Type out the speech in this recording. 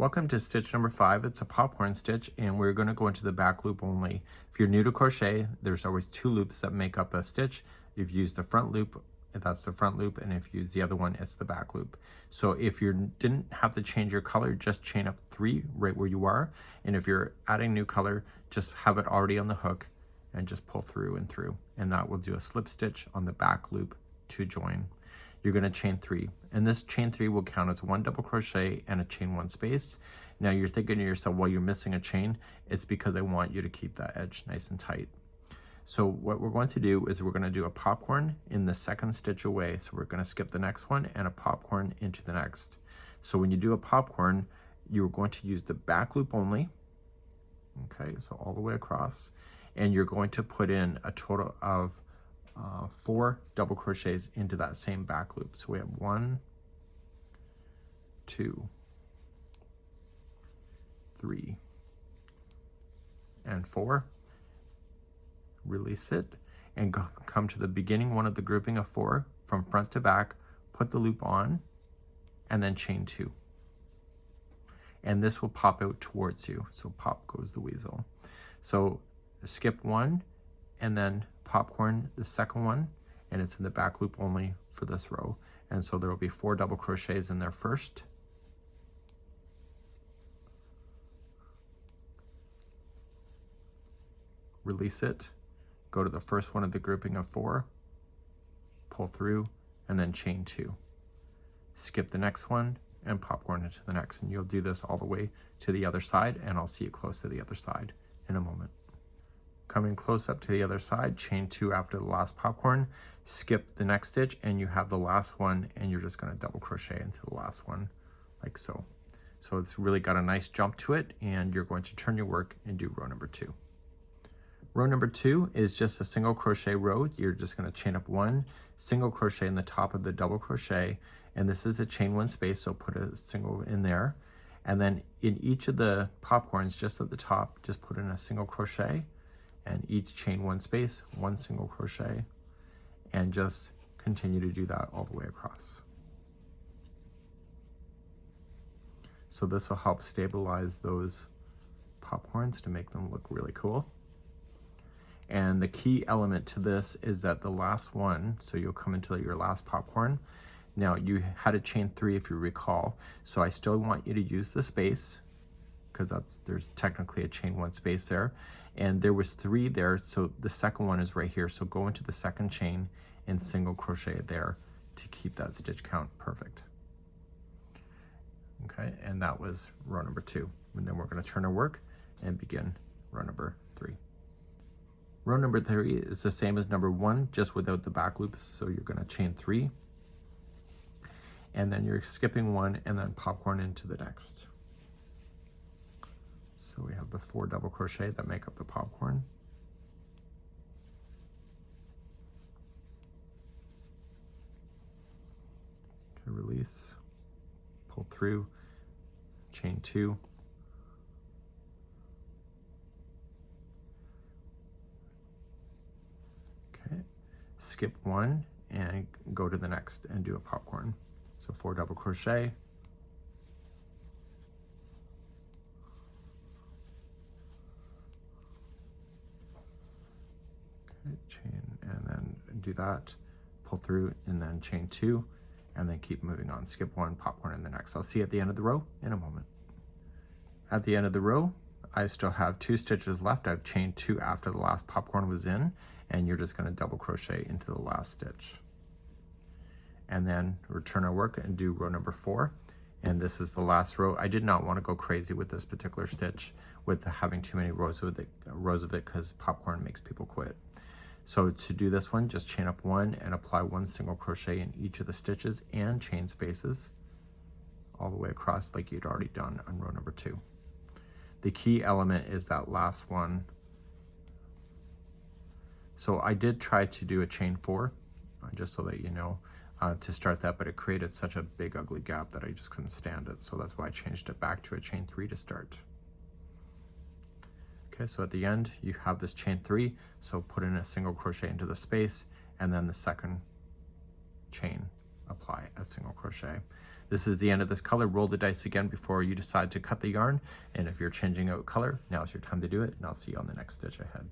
Welcome to stitch number 5. It's a popcorn stitch and we're going to go into the back loop only. If you're new to crochet, there's always 2 loops that make up a stitch. If you use the front loop, that's the front loop, and if you use the other one, it's the back loop. So if you didn't have to change your color, just chain up 3 right where you are. And if you're adding new color, just have it already on the hook and just pull through and through. And that will do a slip stitch on the back loop to join. You're going to chain 3, and this chain 3 will count as 1 double crochet and a chain 1 space. Now you're thinking to yourself, well, you're missing a chain. It's because I want you to keep that edge nice and tight. So what we're going to do is we're going to do a popcorn in the second stitch away. So we're going to skip the next one and a popcorn into the next. So when you do a popcorn, you're going to use the back loop only. Okay, so all the way across, and you're going to put in a total of 4 double crochets into that same back loop. So we have 1, 2, 3, and 4. Release it and come to the beginning one of the grouping of 4 from front to back, put the loop on, and then chain 2. And this will pop out towards you. So pop goes the weasel. So skip 1 and then popcorn the second one, and it's in the back loop only for this row. And so there will be 4 double crochets in there first. Release it, go to the first one of the grouping of 4, pull through, and then chain 2. Skip the next one and popcorn into the next, and you'll do this all the way to the other side, and I'll see you close to the other side in a moment. Coming close up to the other side, chain 2 after the last popcorn, skip the next stitch, and you have the last one, and you're just going to double crochet into the last one like so. So it's really got a nice jump to it, and you're going to turn your work and do row number 2. Row number 2 is just a single crochet row. You're just going to chain up 1 single crochet in the top of the double crochet, and this is a chain 1 space, so put a single in there. And then in each of the popcorns, just at the top, just put in a single crochet, and each chain 1 space, 1 single crochet, and just continue to do that all the way across. So this will help stabilize those popcorns to make them look really cool. And the key element to this is that the last one, so you'll come into your last popcorn. Now you had a chain 3 if you recall, so I still want you to use the space, because there's technically a chain 1 space there, and there was 3 there, so the second one is right here. So go into the second chain and single crochet there to keep that stitch count perfect. Okay, and that was row number 2, and then we're going to turn our work and begin row number 3. Row number 3 is the same as number 1, just without the back loops. So you're going to chain 3, and then you're skipping 1 and then popcorn into the next. So we have the 4 double crochet that make up the popcorn. Okay, release, pull through, chain 2. Okay, skip 1 and go to the next and do a popcorn. So 4 double crochet. Chain and then do that, pull through, and then chain 2, and then keep moving on. Skip 1, popcorn in the next. I'll see you at the end of the row in a moment. At the end of the row, I still have 2 stitches left. I've chained 2 after the last popcorn was in, and you're just going to double crochet into the last stitch. And then return our work and do row number 4. And this is the last row. I did not want to go crazy with this particular stitch with having too many rows of it because popcorn makes people quit. So to do this one, just chain up 1 and apply 1 single crochet in each of the stitches and chain spaces all the way across like you'd already done on row number 2. The key element is that last one. So I did try to do a chain 4, just so that you know, to start that, but it created such a big ugly gap that I just couldn't stand it. So that's why I changed it back to a chain 3 to start. Okay, so at the end you have this chain 3, so put in a single crochet into the space and then the second chain apply a single crochet. This is the end of this color. Roll the dice again before you decide to cut the yarn. And if you're changing out color, now's your time to do it. And I'll see you on the next stitch ahead.